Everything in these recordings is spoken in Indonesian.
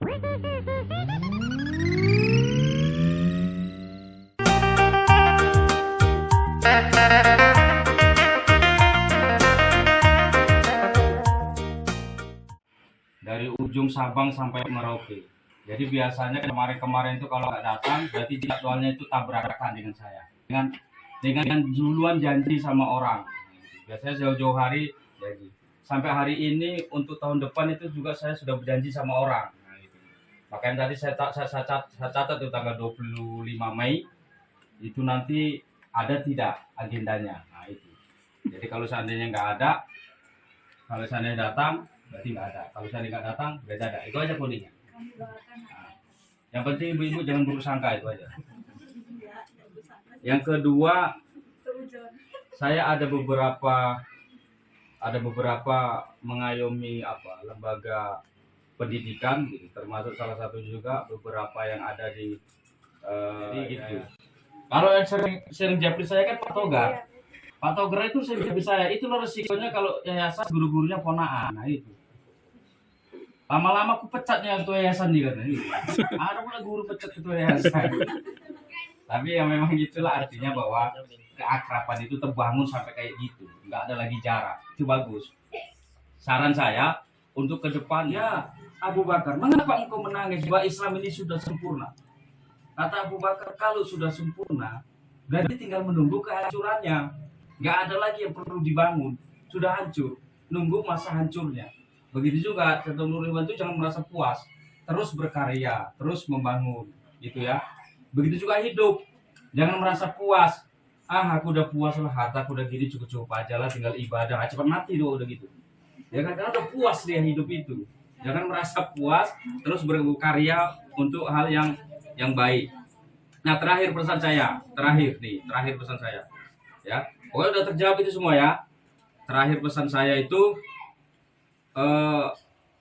Dari ujung Sabang sampai Merauke. Jadi biasanya kemarin-kemarin itu kalau nggak datang, berarti jadwalnya itu tabrakan dengan saya. Dengan duluan janji sama orang. Biasanya jauh-jauh hari jadi. Sampai hari ini untuk tahun depan itu juga saya sudah berjanji sama orang. Nah, gitu. Makanya tadi saya catat itu tanggal 25 Mei itu nanti ada tidak agendanya. Nah itu. Jadi kalau seandainya nggak ada, kalau seandainya datang berarti nggak ada. Kalau seandainya nggak datang berarti ada. Itu aja codingnya. Nah, yang penting ibu-ibu jangan buruk sangka, itu aja. Yang kedua, saya ada beberapa mengayomi lembaga pendidikan gitu, termasuk salah satu juga beberapa yang ada di gitu. Kalau yang sering japri saya kan Pak Togar. Pak Togar itu sering japri saya. Itu loh resikonya kalau yayasan guru-gurunya ponaan. Nah itu. Lama-lama aku pecatnya ketua yayasan nih katanya. Ada pula guru pecat ketua yayasan. Tapi ya memang itulah artinya bahwa keakraban itu terbangun sampai kayak gitu. Nggak ada lagi jarak. Itu bagus. Saran saya untuk ke depan, ya Abu Bakar, mengapa engkau menangis bahwa Islam ini sudah sempurna? Kata Abu Bakar, kalau sudah sempurna, berarti tinggal menunggu kehancurannya. Nggak ada lagi yang perlu dibangun. Sudah hancur. Nunggu masa hancurnya. Begitu juga Dr. Nurul Iwan itu jangan merasa puas, terus berkarya, terus membangun, gitu ya. Begitu juga hidup, jangan merasa puas. Aku udah puas lah, harta aku udah gini cukup aja lah, tinggal ibadah, cepat mati dong udah gitu. Ya kan, karena udah puas dia hidup itu. Jangan merasa puas, terus berkarya untuk hal yang baik. Nah terakhir pesan saya, terakhir pesan saya, ya. Pokoknya udah terjawab itu semua ya. Terakhir pesan saya itu.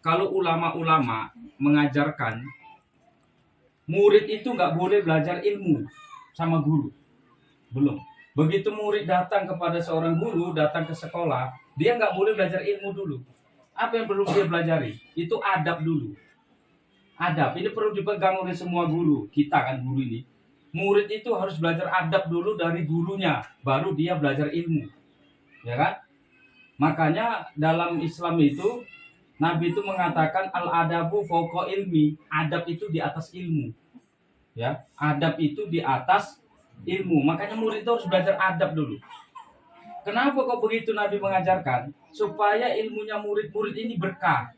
Kalau ulama-ulama mengajarkan murid itu nggak boleh belajar ilmu sama guru, belum. Begitu murid datang kepada seorang guru, datang ke sekolah, dia nggak boleh belajar ilmu dulu. Apa yang perlu dia pelajari? Itu adab dulu. Adab ini perlu dipegang oleh semua guru. Kita kan guru ini, murid itu harus belajar adab dulu dari gurunya, baru dia belajar ilmu, ya kan? Makanya dalam Islam itu Nabi itu mengatakan al-adabu fawqa ilmi, adab itu di atas ilmu. Ya, adab itu di atas ilmu. Makanya murid itu harus belajar adab dulu. Kenapa kok begitu Nabi mengajarkan? Supaya ilmunya murid-murid ini berkah.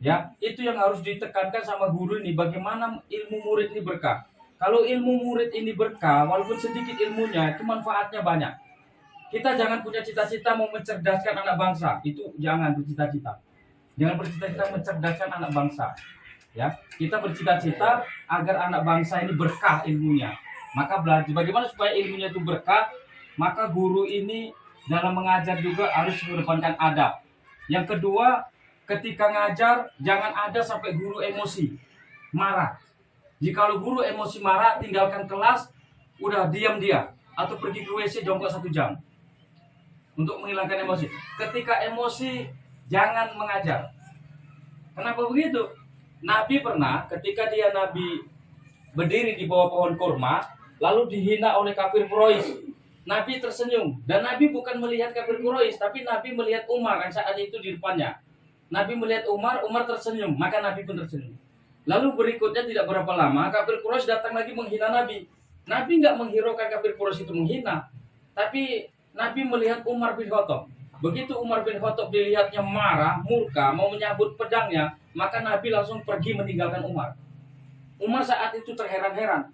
Ya, itu yang harus ditekankan sama guru ini, bagaimana ilmu murid ini berkah. Kalau ilmu murid ini berkah, walaupun sedikit ilmunya, itu manfaatnya banyak. Kita jangan punya cita-cita mau mencerdaskan anak bangsa. Itu jangan bercita-cita. Jangan bercita-cita mencerdaskan anak bangsa. Ya, kita bercita-cita agar anak bangsa ini berkah ilmunya. Maka belajar bagaimana supaya ilmunya itu berkah. Maka guru ini dalam mengajar juga harus mengedepankan adab. Yang kedua, ketika ngajar jangan ada sampai guru emosi, marah. Jikalau guru emosi marah, tinggalkan kelas, udah diam dia, atau pergi ke WC jongkok 1 jam. Untuk menghilangkan emosi. Ketika emosi, jangan mengajar. Kenapa begitu? Nabi pernah, ketika Nabi berdiri di bawah pohon kurma, lalu dihina oleh kafir Quraisy. Nabi tersenyum. Dan Nabi bukan melihat kafir Quraisy, tapi Nabi melihat Umar yang saat itu di depannya. Nabi melihat Umar tersenyum, maka Nabi pun tersenyum. Lalu berikutnya tidak berapa lama, kafir Quraisy datang lagi menghina Nabi. Nabi nggak menghiraukan kafir Quraisy itu menghina, tapi Nabi melihat Umar bin Khattab. Begitu Umar bin Khattab dilihatnya marah, murka, mau menyabut pedangnya, maka Nabi langsung pergi meninggalkan Umar. Umar saat itu terheran-heran.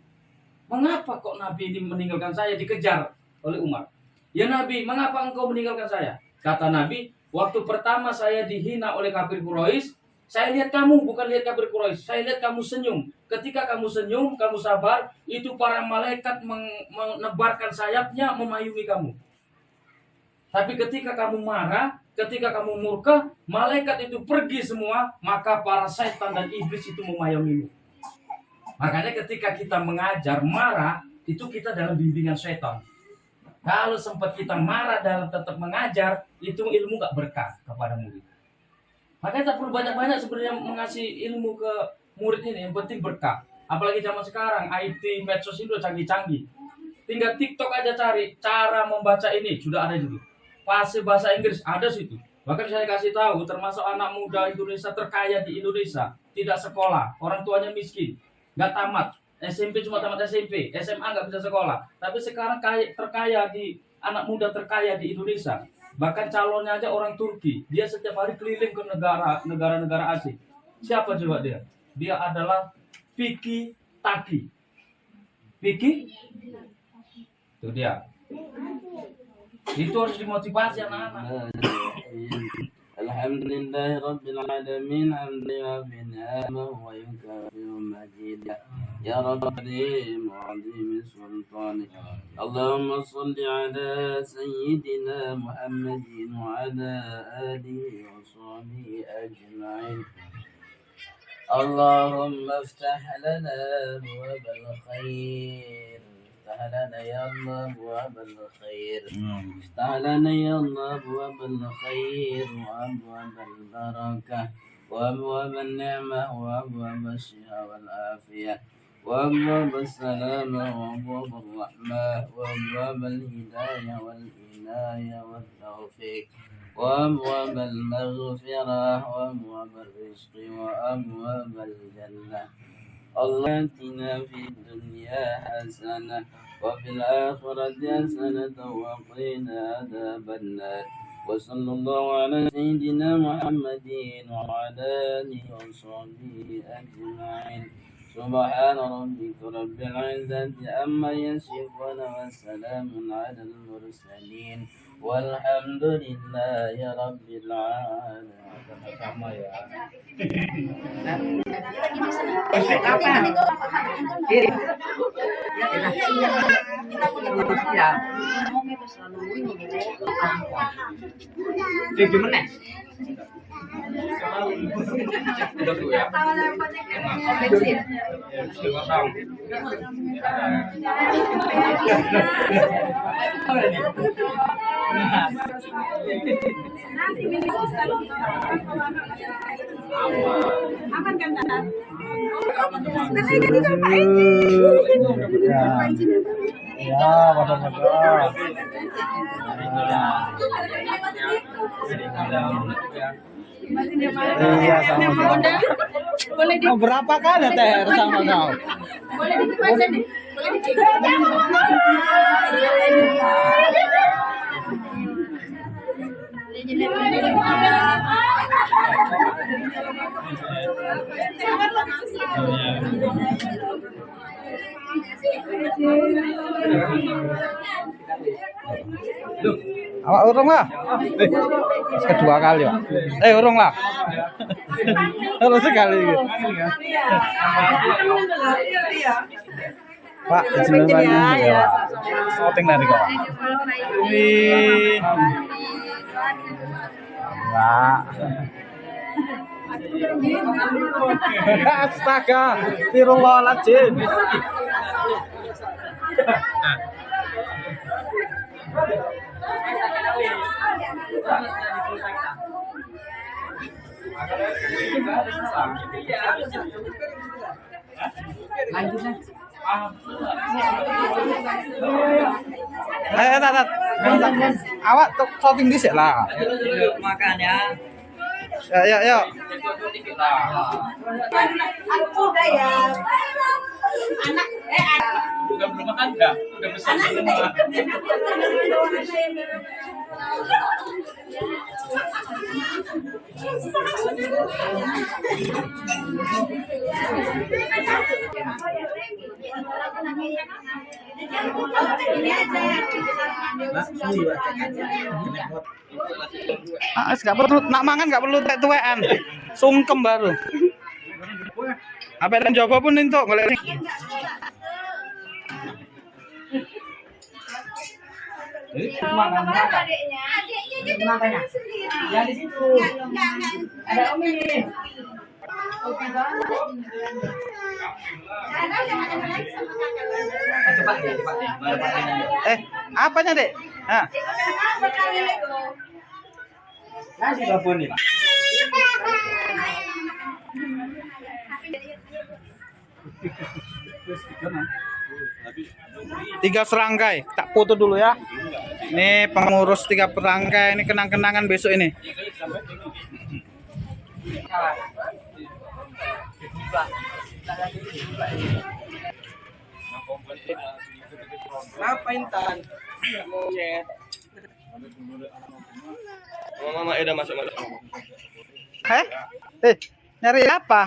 Mengapa kok Nabi ini meninggalkan saya? Dikejar oleh Umar. Ya Nabi, mengapa engkau meninggalkan saya? Kata Nabi, waktu pertama saya dihina oleh kafir Quraisy, saya lihat kamu, bukan lihat kafir Quraisy. Saya lihat kamu senyum. Ketika kamu senyum, kamu sabar, itu para malaikat menebarkan sayapnya memayungi kamu. Tapi ketika kamu marah, ketika kamu murka, malaikat itu pergi semua, maka para setan dan iblis itu memayungimu. Makanya ketika kita mengajar marah, itu kita dalam bimbingan setan. Kalau sempat kita marah dalam tetap mengajar, itu ilmu gak berkah kepada murid. Makanya tak perlu banyak-banyak sebenarnya mengasih ilmu ke murid ini, yang penting berkah. Apalagi zaman sekarang, IT, medsos itu udah canggih-canggih. Tinggal TikTok aja cari cara membaca ini, sudah ada juga. Fase bahasa Inggris ada situ. Bahkan saya kasih tahu, termasuk anak muda Indonesia terkaya di Indonesia, tidak sekolah, orang tuanya miskin, nggak tamat, SMP cuma tamat SMP, SMA nggak bisa sekolah. Tapi sekarang terkaya di anak muda terkaya di Indonesia. Bahkan calonnya aja orang Turki. Dia setiap hari keliling ke negara-negara asing. Siapa coba dia? Dia adalah Vicky Taki. Vicky? Itu dia. Itu harus dimotivasi anak-anak. Alhamdulillah Rabbil Alamin. Hamdulillah bin ni'amah wa yukafiru majid. Ya Rabbi mu'adzimi sultani. Allahumma salli ala Sayyidina Muhammadin wa ala alihi wa sahbihi ajma'in. Allahumma aftah lana abwabal khair. افتح لنا يا الله أبواب الخير. افتح لنا يا الله أبواب الخير وأبواب البركة وأبواب النعمة وأبواب الشفاء والعافية وأبواب السلامة وأبواب الرحمة وأبواب الهداية والعناية والتوفيق وأبواب المغفرة وأبواب الرزق وأبواب الجنة. الله آتنا في الدنيا حسنة وفي الآخرة حسنة وقنا عذاب النار. وصلى الله على سيدنا محمد وعلى آله وصحبه أجمعين. سبحان ربك رب العزة عما يصفون وسلام على المرسلين والحمد لله رب العالمين. Sama ya. Aman kan Tata? Ya, betul-betul. Iya, sama-sama. Boleh di Mau berapa kali teh sama kau? boleh dibaca nih. Boleh Awak urung lah. Kedua kali ya. Urung lah. Harus sekali gitu. Pak, bismillah ya. Shooting dari kau. Wih. Enggak. Astaga, Firullah-lazim. Tat. Awak shooting dhisik lah. Makan ya. Ya. aku udah ya. Anak Udah belum makan enggak? Udah pesan semua. Gak perlu nak mangan, gak perlu tuwekan. Sungkem baru. Apa yang coba pun itu golek. adiknya jadi makanya yang di situ ada om ini. Apanya, Dek? Nah. Nasi babon nih, Pak. Tiga serangkai, tak foto dulu ya. Ini pengurus 3 serangkai, ini kenang-kenangan besok ini. Ngapain Tan? Monyet. Mama udah masuk. Nyari apa?